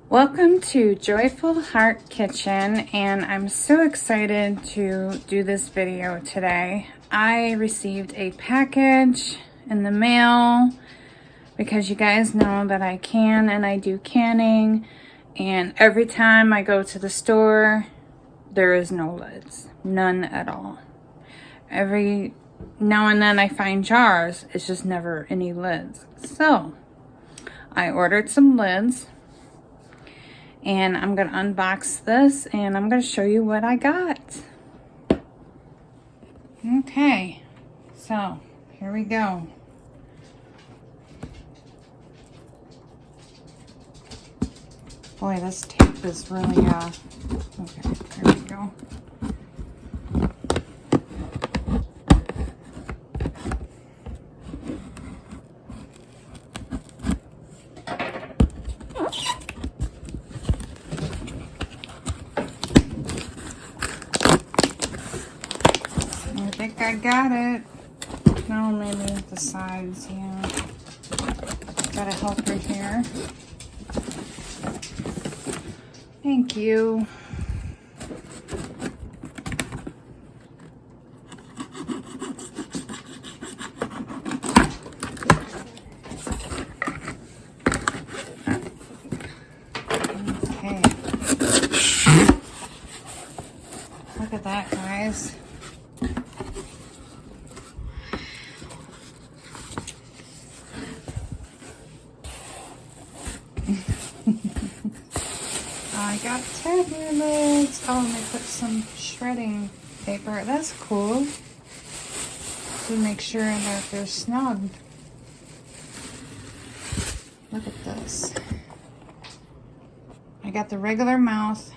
Welcome to Joyful Heart Kitchen, and I'm so excited to do this video today. I received a package in the mail because you guys know that I can and I do canning, and every time I go to the store, there is no lids, none at all. Every now and then I find jars, it's just never any lids. So I ordered some lids. And I'm going to unbox this and I'm going to show you what I got. Okay, so here we go. Boy, this tape is really, okay, there we go. I think I got it. No, maybe the sides, yeah. Got a helper here. Thank you. Okay. Look at that, guys. I got Tattler lids. Oh, and they put some shredding paper. That's cool. To make sure that they're snug. Look at this. I got the regular mouth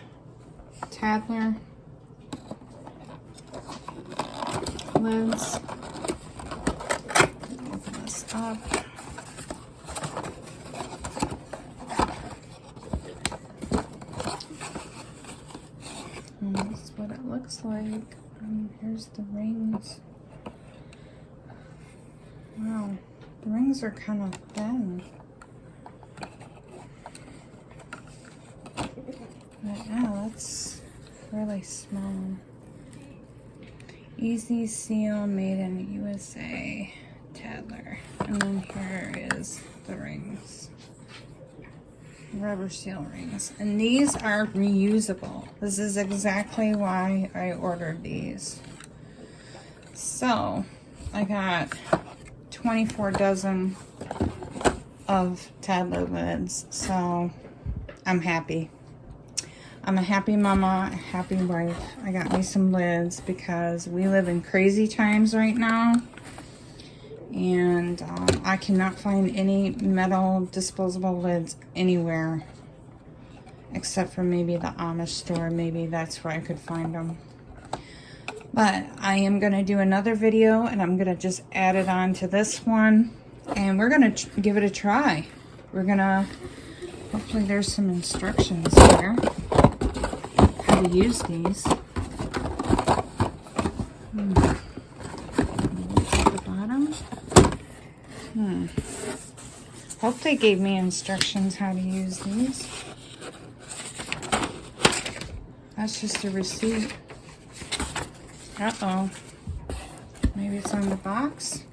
Tattler lids. Open this up. And that's what it looks like. Here's the rings. Wow, the rings are kind of thin. But yeah, that's really small. Easy seal, made in the USA, Tattler. And then here is the rings. Rubber seal rings. And these are reusable. This is exactly why I ordered these. So, I got 24 dozen of Tattler lids. So, I'm happy. I'm a happy mama, a happy wife. I got me some lids because we live in crazy times right now. And I cannot find any metal disposable lids anywhere except for maybe the Amish store. Maybe that's where I could find them. But I am going to do another video and I'm going to just add it on to this one. And we're going to give it a try. We're going to, hopefully there's some instructions here how to use these. Hope they gave me instructions how to use these. That's just a receipt. Uh-oh. Maybe it's on the box.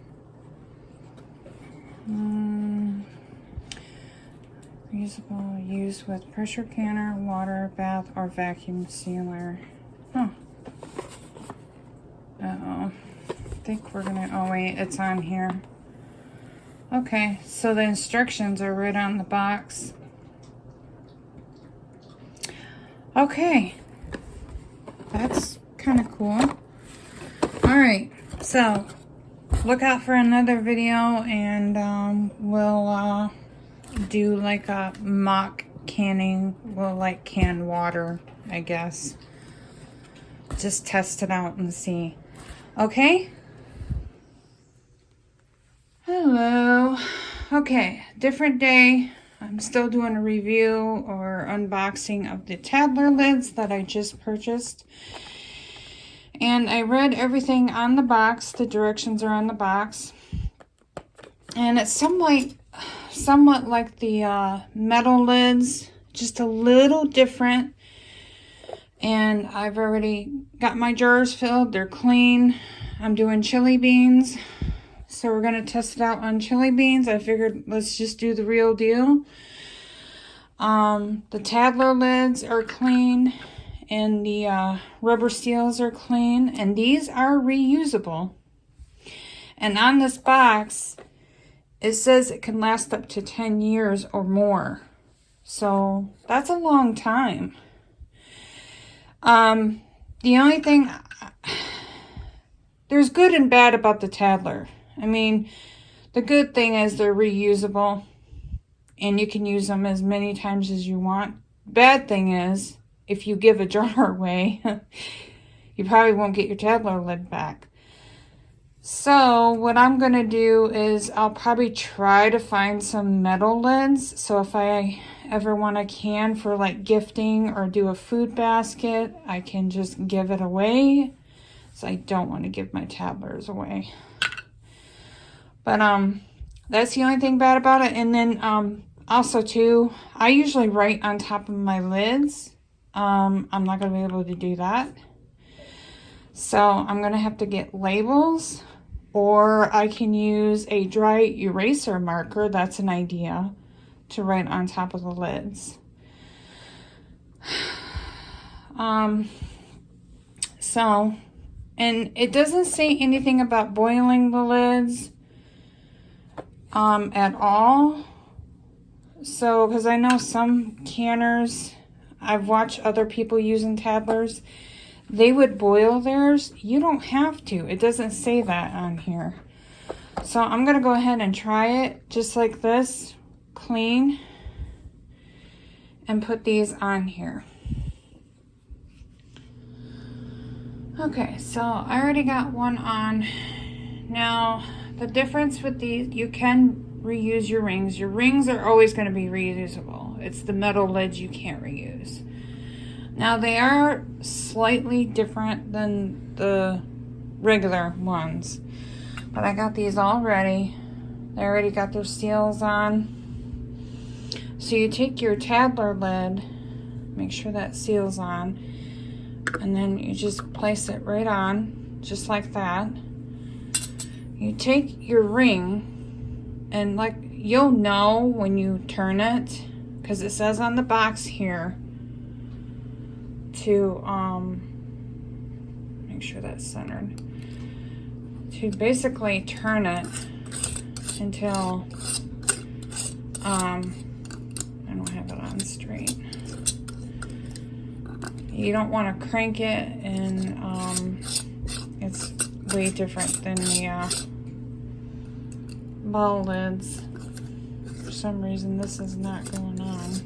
Usable, use with pressure canner, water, bath, or vacuum sealer. Huh. Uh-oh. I think we're gonna, oh wait, it's on here. Okay, so the instructions are right on the box. Okay, that's kind of cool. Alright, so look out for another video and we'll do like a mock canning. We'll like can water, I guess. Just test it out and see. Okay? Hello. Okay, different day. I'm still doing a review or unboxing of the Tattler lids that I just purchased. And I read everything on the box. The directions are on the box. And it's somewhat like the metal lids, just a little different. And I've already got my jars filled. They're clean. I'm doing chili beans. So we're going to test it out on chili beans. I figured let's just do the real deal. The Tattler lids are clean. And the rubber seals are clean. And these are reusable. And on this box, it says it can last up to 10 years or more. So that's a long time. The only thing, there's good and bad about the Tattler. I mean, the good thing is they're reusable and you can use them as many times as you want. Bad thing is, if you give a jar away, you probably won't get your Tattler lid back. So what I'm going to do is I'll probably try to find some metal lids. So if I ever want a can for like gifting or do a food basket, I can just give it away. So I don't want to give my Tattlers away. But that's the only thing bad about it. And then also too, I usually write on top of my lids. I'm not going to be able to do that. So I'm going to have to get labels, or I can use a dry eraser marker. That's an idea, to write on top of the lids. And it doesn't say anything about boiling the lids at all. So, because I know some canners, I've watched other people using Tattlers, they would boil theirs. You don't have to. It doesn't say that on here. So I'm going to go ahead and try it just like this, clean, and put these on here. Okay, so I already got one on. Now, the difference with these, you can reuse your rings. Your rings are always going to be reusable. It's the metal lids you can't reuse. Now, they are slightly different than the regular ones. But I got these all ready. They already got their seals on. So you take your Tattler lid, make sure that seal's on, and then you just place it right on, just like that. You take your ring, and like you'll know when you turn it, because it says on the box here to make sure that's centered, to basically turn it until I don't have it on straight. You don't want to crank it, and it's way different than the ball lids. For some reason this is not going on.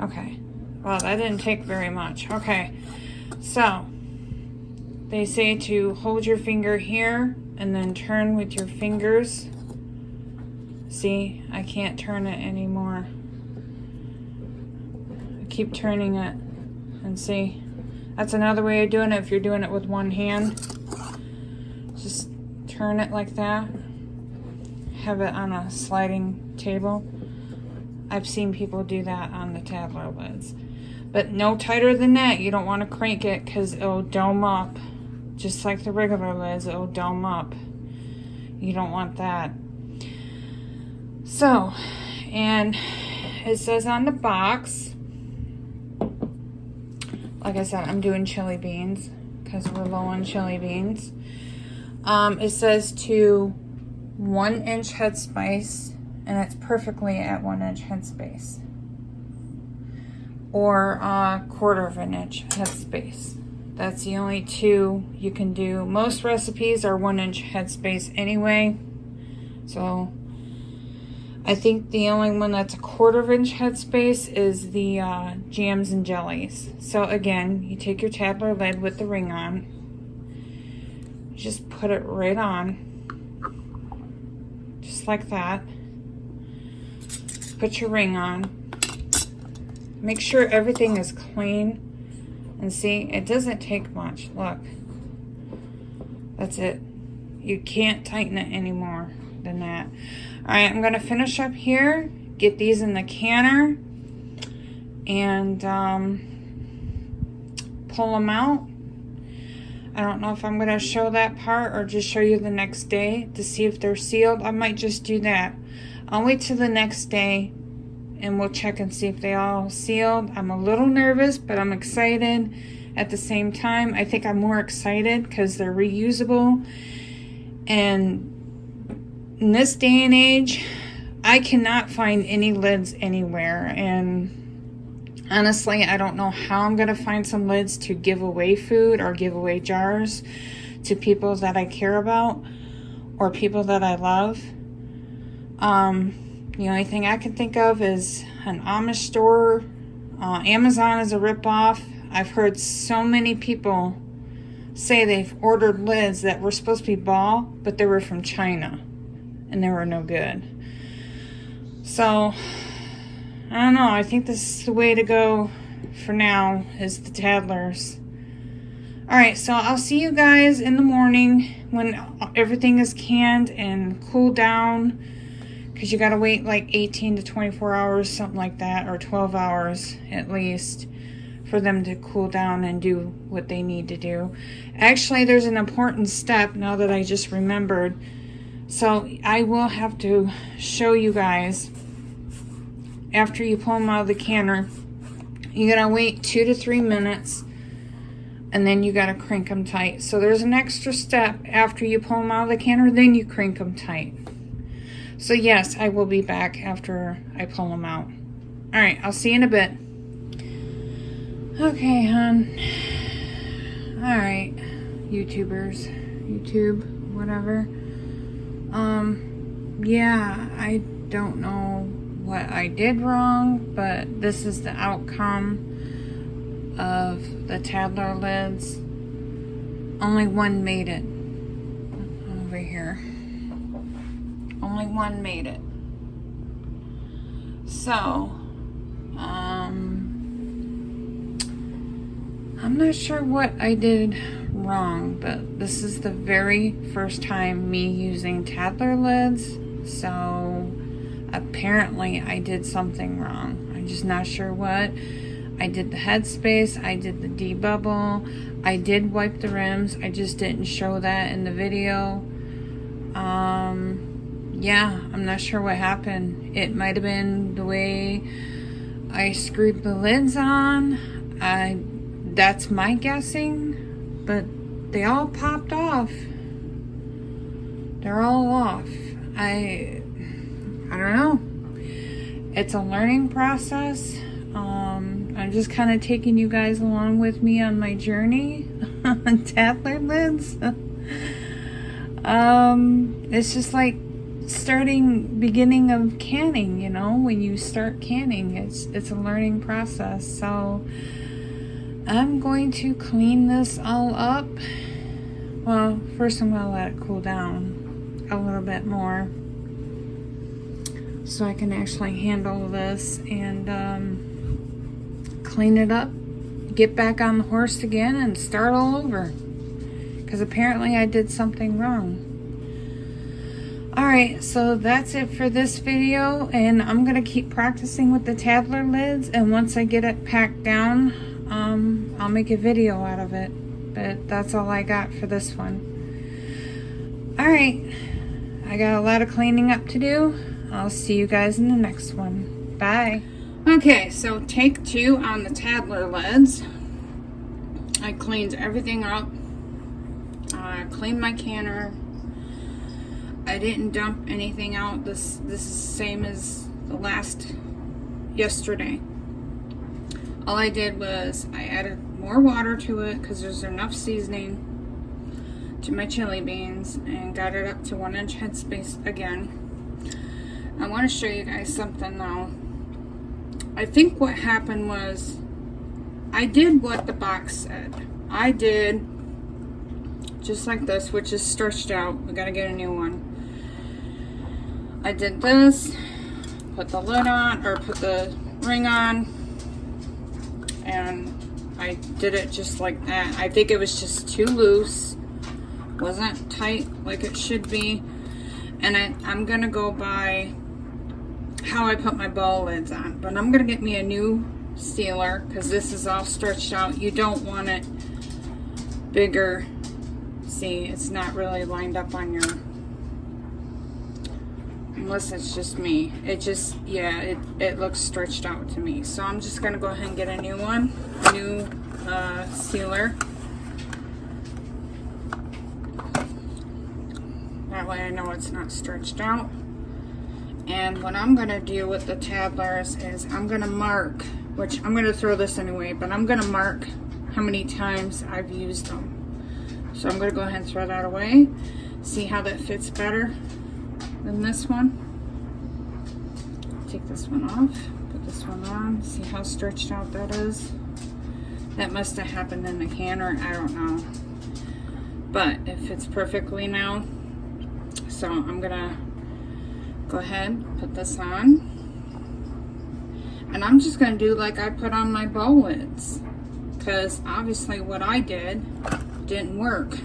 Okay, well, that didn't take very much. Okay, so they say to hold your finger here and then turn with your fingers. See, I can't turn it anymore. I keep turning it, and see, that's another way of doing it if you're doing it with one hand. Just turn it like that. Have it on a sliding table. I've seen people do that on the Tattler lids. But no tighter than that. You don't want to crank it because it'll dome up. Just like the regular lids, it'll dome up. You don't want that. So, and it says on the box, like I said, I'm doing chili beans because we're low on chili beans. It says to 1 inch headspace, and it's perfectly at 1 inch headspace, or a 1/4 of an inch headspace. That's the only two you can do. Most recipes are 1 inch headspace anyway. So I think the only one that's a 1/4 inch headspace is the jams and jellies. So again, you take your Tattler lid with the ring on. Just put it right on. Just like that. Put your ring on. Make sure everything is clean. And see, it doesn't take much. Look. That's it. You can't tighten it any more than that. Alright, I'm going to finish up here. Get these in the canner. and pull them out. I don't know if I'm going to show that part or just show you the next day to see if they're sealed. I might just do that. I'll wait till the next day and we'll check and see if they all sealed. I'm a little nervous, but I'm excited at the same time. I think I'm more excited because they're reusable. And in this day and age, I cannot find any lids anywhere. And honestly, I don't know how I'm going to find some lids to give away food or give away jars to people that I care about or people that I love. The only thing I can think of is an Amish store. Amazon is a ripoff. I've heard so many people say they've ordered lids that were supposed to be ball, but they were from China and they were no good. So I don't know. I think this is the way to go for now, is the Tattlers. Alright, so I'll see you guys in the morning when everything is canned and cooled down. Because you got to wait like 18 to 24 hours, something like that, or 12 hours at least, for them to cool down and do what they need to do. Actually, there's an important step now that I just remembered. So I will have to show you guys. After you pull them out of the canner, you gotta wait 2 to 3 minutes, and then you gotta crank them tight. So there's an extra step after you pull them out of the canner, then you crank them tight. So yes, I will be back after I pull them out. Alright, I'll see you in a bit. Okay, hon. Alright, YouTubers, YouTube, whatever. Yeah, I don't know what I did wrong, but this is the outcome of the Tattler lids. Only one made it. Over here. Only one made it. So, I'm not sure what I did wrong, but this is the very first time me using Tattler lids, so apparently I did something wrong. I'm just not sure what. I did the headspace, I did the debubble, I did wipe the rims, I just didn't show that in the video. Yeah, I'm not sure what happened. It might have been the way I screwed the lids on. That's my guessing, but they all popped off. They're all off. I don't know. It's a learning process. I'm just kind of taking you guys along with me on my journey on Tattler lids. It's just like beginning of canning, you know, when you start canning, it's a learning process. So I'm going to clean this all up. Well, first I'm going to let it cool down a little bit more so I can actually handle this and clean it up, get back on the horse again and start all over, because apparently I did something wrong. Alright, so that's it for this video, and I'm going to keep practicing with the Tattler lids, and once I get it packed down, I'll make a video out of it. But that's all I got for this one. Alright, I got a lot of cleaning up to do. I'll see you guys in the next one. Bye. Okay, so take 2 on the Tattler lids. I cleaned everything up. I cleaned my canner. I didn't dump anything out. This is the same as the last yesterday. All I did was I added more water to it because there's enough seasoning to my chili beans, and got it up to 1-inch headspace again. I want to show you guys something though. I think what happened was I did what the box said. I did just like this, which is stretched out. We gotta get a new one. I did this, put the lid on, or put the ring on, and I did it just like that. I think it was just too loose, wasn't tight like it should be, and I'm gonna go by how I put my ball lids on, but I'm gonna get me a new sealer, because this is all stretched out. You don't want it bigger. See, it's not really lined up on your, unless it's just me. It just, yeah, it looks stretched out to me. So I'm just going to go ahead and get a new one, new sealer. That way I know it's not stretched out. And what I'm going to do with the Tattlers is I'm going to mark, which I'm going to throw this anyway, but I'm going to mark how many times I've used them. So I'm going to go ahead and throw that away. See how that fits better than this one. Take this one off, put this one on. See how stretched out that is? That must have happened in the canner, I don't know. But it fits perfectly now. So I'm going to go ahead, put this on. And I'm just going to do like I put on my bowl lids. Because obviously what I did didn't work.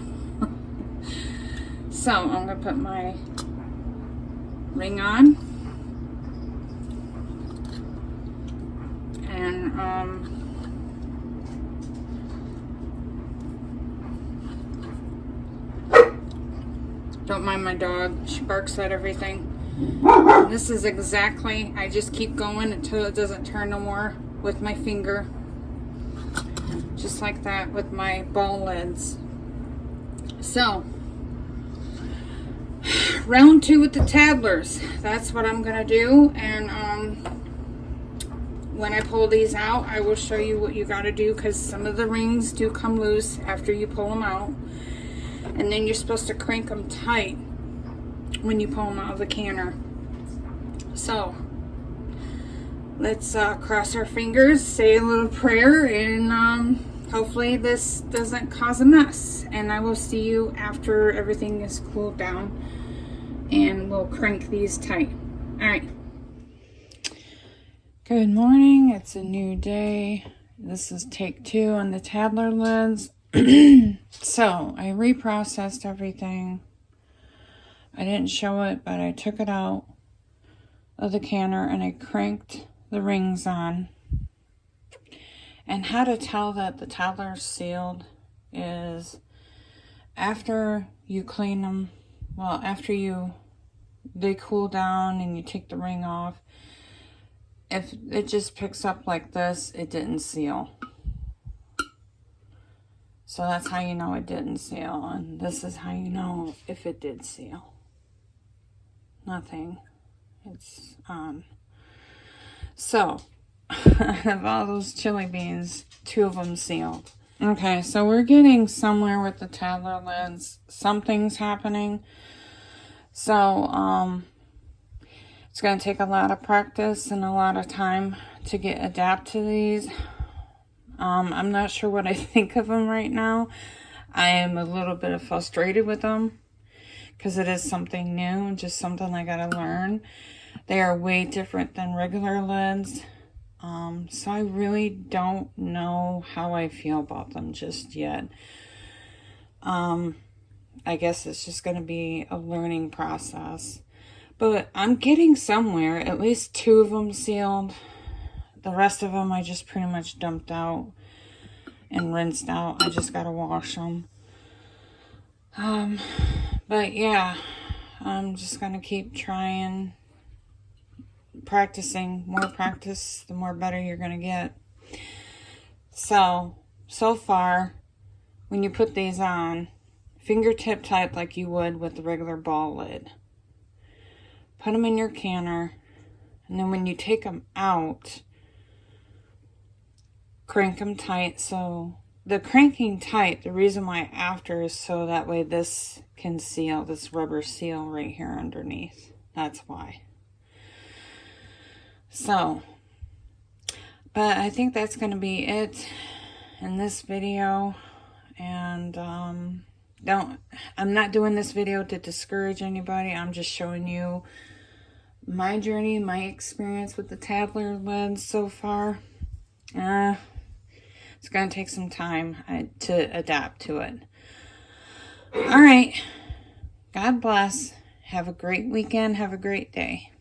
So I'm going to put my ring on. And don't mind my dog. She barks at everything. This is exactly, I just keep going until it doesn't turn no more with my finger. Just like that with my ball lids. So, round 2 with the Tattlers. That's what I'm gonna do. And when I pull these out, I will show you what you gotta do, because some of the rings do come loose after you pull them out. And then you're supposed to crank them tight when you pull them out of the canner. So let's cross our fingers, say a little prayer, and hopefully this doesn't cause a mess. And I will see you after everything is cooled down, and we'll crank these tight. All right. Good morning. It's a new day. This is take 2 on the Tattler lids. So I reprocessed everything. I didn't show it, but I took it out of the canner and I cranked the rings on. And how to tell that the Tattler's sealed is after you clean them, well, after they cool down and you take the ring off, if it just picks up like this, it didn't seal. So that's how you know it didn't seal. And this is how you know if it did seal. Nothing. It's on. So, out of all those chili beans, 2 of them sealed. Okay, so we're getting somewhere with the Tattler lids. Something's happening. So, it's going to take a lot of practice and a lot of time to adapt to these. I'm not sure what I think of them right now. I am a little bit frustrated with them because it is something new, just something I gotta learn. They are way different than regular lids. So I really don't know how I feel about them just yet. I guess it's just gonna be a learning process. But I'm getting somewhere. At least 2 of them sealed. The rest of them I just pretty much dumped out and rinsed out. I just gotta wash them. But yeah, I'm just gonna keep trying, practicing. More practice, the more better you're gonna get. So far, when you put these on, fingertip type like you would with the regular ball lid. Put them in your canner, and then when you take them out, crank them tight. So the cranking tight, the reason why after is so that way this can seal, this rubber seal right here underneath. That's why. So, but I think that's going to be it in this video. And I'm not doing this video to discourage anybody. I'm just showing you my journey, my experience with the Tattler lids so far. It's going to take some time to adapt to it. All right. God bless. Have a great weekend. Have a great day.